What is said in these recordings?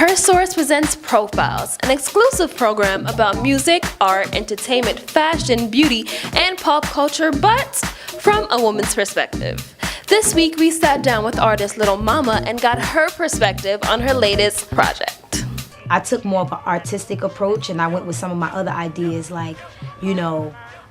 HERSOURCE presents Profiles, an exclusive program about music, art, entertainment, fashion, beauty, and pop culture, but from a woman's perspective. This week, we sat down with artist Little Mama and got her perspective on her latest project. I took more of an artistic approach, and I went with some of my other ideas, like,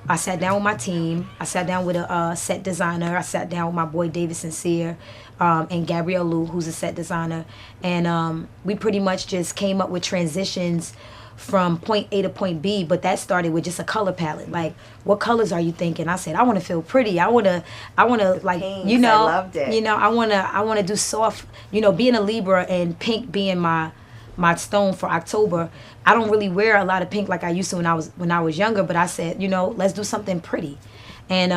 I sat down with my team. I sat down with a set designer. I sat down with my boy David Sincere and Gabrielle Lou, who's a set designer. And we pretty much just came up with transitions from point A to point B, but that started with just a color palette. Like, what colors are you thinking? I said, I want to feel pretty. I want to like, pinks, I loved it. I want to do soft, being a Libra and pink being my stone for October. I don't really wear a lot of pink like I used to when I was younger, but I said, let's do something pretty. And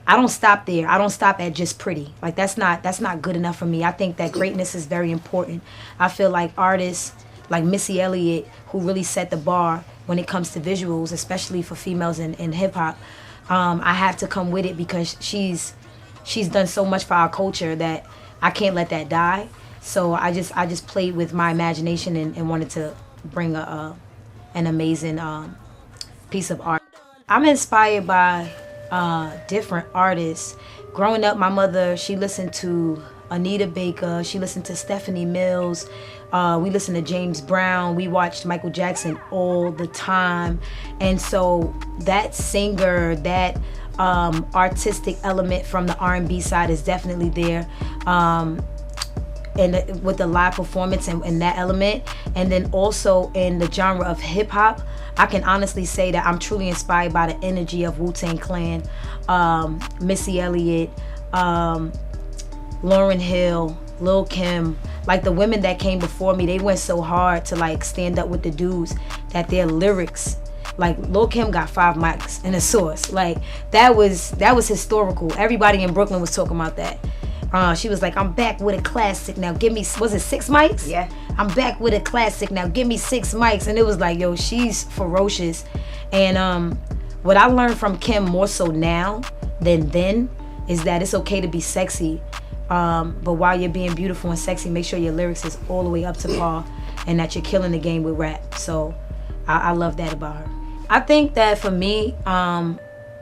I don't stop there. I don't stop at just pretty. Like, that's not good enough for me. I think that greatness is very important. I feel like artists like Missy Elliott, who really set the bar when it comes to visuals, especially for females in hip hop, I have to come with it because she's done so much for our culture that I can't let that die. So I just played with my imagination and wanted to bring an amazing piece of art. I'm inspired by different artists. Growing up, my mother, she listened to Anita Baker, she listened to Stephanie Mills, we listened to James Brown, we watched Michael Jackson all the time. And so that singer, that artistic element from the R&B side is definitely there. And with the live performance and that element, and then also in the genre of hip hop, I can honestly say that I'm truly inspired by the energy of Wu-Tang Clan, Missy Elliott, Lauryn Hill, Lil Kim. Like, the women that came before me, they went so hard to like stand up with the dudes that their lyrics, like Lil Kim got 5 mics in a source. Like, that was historical. Everybody in Brooklyn was talking about that. She was like, I'm back with a classic now. Give me, was it 6 mics? Yeah. I'm back with a classic now. Give me 6 mics. And it was like, yo, she's ferocious. And what I learned from Kim more so now than then is that it's okay to be sexy. But while you're being beautiful and sexy, make sure your lyrics is all the way up to par and that you're killing the game with rap. So I love that about her. I think that for me,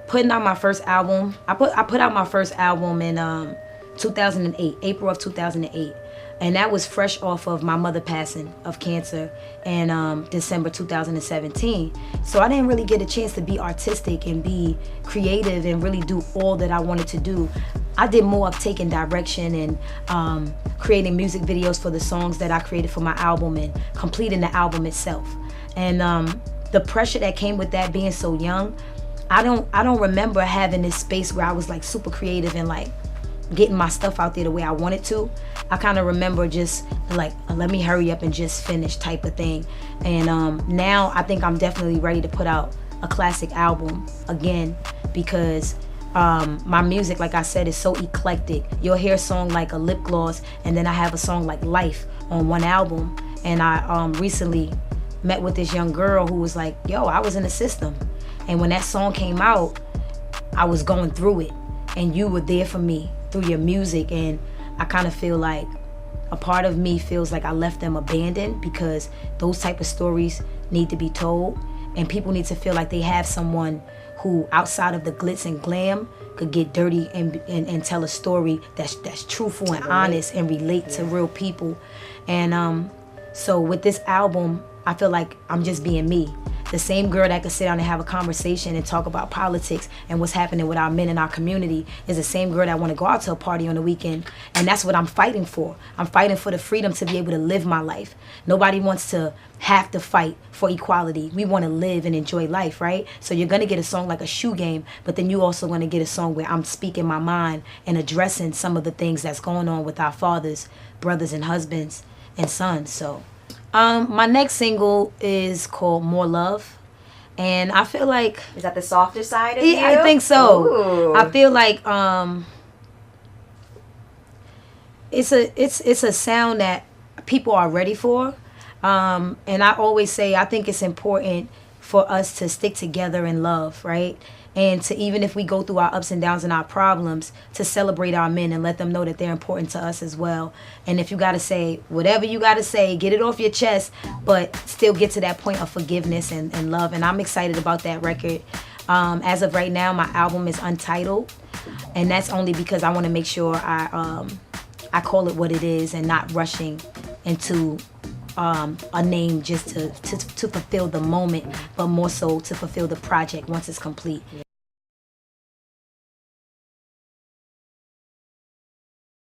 putting out my first album, I put out my first album in 2008, April of 2008, and that was fresh off of my mother passing of cancer in December 2017. So I didn't really get a chance to be artistic and be creative and really do all that I wanted to do. I did more of taking direction and creating music videos for the songs that I created for my album and completing the album itself. And the pressure that came with that, being so young, I don't remember having this space where I was like super creative and like getting my stuff out there the way I wanted to. I kind of remember just like, let me hurry up and just finish type of thing. And now I think I'm definitely ready to put out a classic album again, because my music, like I said, is so eclectic. You'll hear a song like a Lip Gloss, and then I have a song like Life on one album. And I recently met with this young girl who was like, yo, I was in the system. And when that song came out, I was going through it. And you were there for me through your music, and I kind of feel like a part of me feels like I left them abandoned, because those type of stories need to be told, and people need to feel like they have someone who, outside of the glitz and glam, could get dirty and tell a story that's truthful and honest and relate to real people. And so with this album, I feel like I'm just being me. The same girl that could sit down and have a conversation and talk about politics and what's happening with our men in our community is the same girl that want to go out to a party on the weekend. And that's what I'm fighting for. I'm fighting for the freedom to be able to live my life. Nobody wants to have to fight for equality. We want to live and enjoy life, right? So you're going to get a song like A Shoe Game, but then you also going to get a song where I'm speaking my mind and addressing some of the things that's going on with our fathers, brothers and husbands and sons. So my next single is called More Love, and I feel like, is that the softer side of you? I think so. Ooh. I feel like it's a sound that people are ready for, and I always say I think it's important for us to stick together in love, right? and to, even if we go through our ups and downs and our problems, to celebrate our men and let them know that they're important to us as well. And if you got to say whatever you got to say, get it off your chest, but still get to that point of forgiveness and love. And I'm excited about that record. As of right now, my album is untitled, and that's only because I want to make sure I call it what it is and not rushing into a name just to fulfill the moment, but more so to fulfill the project once it's complete.